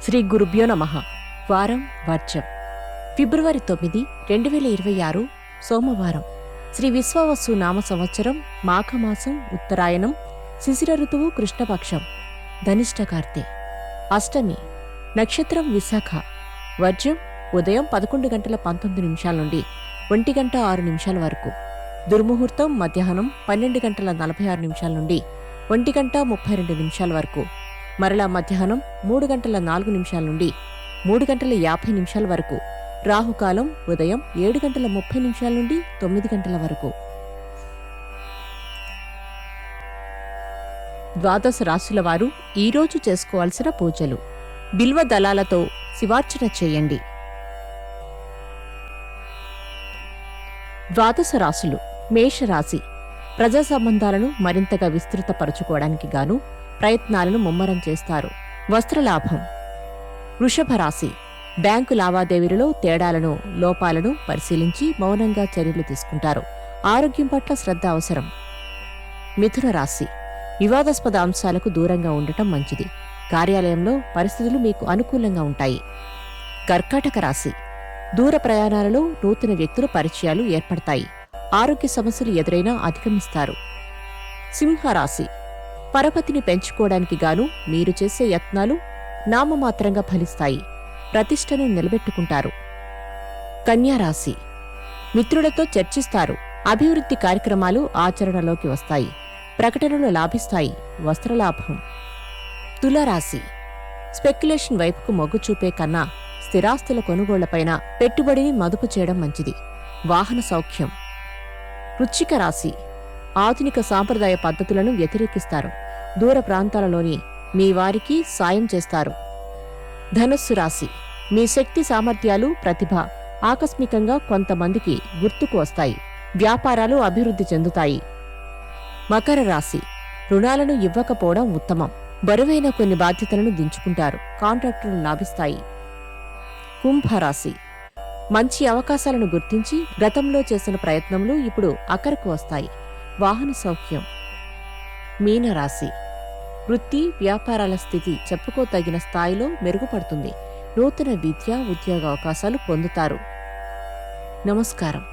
శ్రీ గురుభ్యో నమః. వారం వర్జం. ఫిబ్రవరి 9, 2026 సోమవారం. శ్రీ విశ్వావసు నామ సంవత్సరం మాఘమాసం ఉత్తరాయణం. శిశిర ఋతువు కృష్ణపక్షం. ధనిష్ట కార్తె. అష్టమి. నక్షత్రం విశాఖ. వర్జం ఉదయం 11:19 నుండి 1:06 వరకు. దుర్ముహూర్తం మధ్యాహ్నం 12:46 నుండి 1:32 వరకు. మరలా మధ్యాహ్నం 3:04 నుండి 3:50 వరకు. రాహుకాలం ఉదయం 7:30 నుండి 9 వరకు. ద్వాదశ రాశుల వారు ఈరోజు చేసుకోవాల్సిన పూజలు. బిల్వ దళాలతో శివార్చన చేయండి. ద్వాదశ రాశులు. మేషరాశి. ప్రజా సంబంధాలను మరింతగా విస్తృతపరచుకోవడానికి గాను ప్రయత్నాలను ముమ్మరం చేస్తారు. వస్త్రలాభం. వృషభ రాశి. బ్యాంకు లావాదేవీలలో తేడాలను, లోపాలను పరిశీలించి మౌనంగా చర్యలు తీసుకుంటారు. ఆరోగ్యం పట్ల శ్రద్ధ అవసరం. మిథున రాశి. వివాదాస్పద అంశాలకు దూరంగా ఉండటం మంచిది. కార్యాలయంలో పరిస్థితులు మీకు అనుకూలంగా ఉంటాయి. కర్కాటక రాశి. దూర ప్రయాణాలలో నూతన వ్యక్తుల పరిచయాలు ఏర్పడతాయి. ఆరోగ్య సమస్యలు ఎదురైనా అధిగమిస్తారు. సింహరాశి. పరపతిని పెంచుకోవడానికి గాను మీరు చేసే యత్నాలు నామమాత్రంగా ఫలిస్తాయి. ప్రతిష్టను నిలబెట్టుకుంటారు. కన్యారాశి. మిత్రులతో చర్చిస్తారు. అభివృద్ధి కార్యక్రమాలు ఆచరణలోకి వస్తాయి. ప్రకటనలు లాభిస్తాయి. వస్త్రలాభం. తులారాశి. స్పెక్యులేషన్ వైపుకు మొగ్గు చూపే కన్నా స్థిరాస్తుల కొనుగోళ్లపైన పెట్టుబడిని మదుపు చేయడం మంచిది. వాహన సౌఖ్యం. వృశ్చిక రాశి. ఆధునిక సాంప్రదాయ పద్ధతులను వ్యతిరేకిస్తారు. దూర ప్రాంతాలలోని మీ వారికి సాయం చేస్తారు. ధనుస్సు రాశి. మీ శక్తి సామర్థ్యాలు, ప్రతిభ ఆకస్మికంగా కొంతమందికి గుర్తుకు వస్తాయి. వ్యాపారాలు అభివృద్ధి చెందుతాయి. మకర రాశి. రుణాలను ఇవ్వకపోవడం ఉత్తమం. బరువైన కొన్ని బాధ్యతలను దించుకుంటారు. కాంట్రాక్టులు లాభిస్తాయి. కుంభరాశి. మంచి అవకాశాలను గుర్తించి గతంలో చేసిన ప్రయత్నములు ఇప్పుడు అక్కరకు వస్తాయి. వాహన సౌఖ్యం. మీనరాశి. వృత్తి, వ్యాపారాల స్థితి చెప్పుకోతగిన స్థాయిలో మెరుగుపడుతుంది. నూతన విద్య, ఉద్యోగ అవకాశాలు పొందుతారు. నమస్కారం.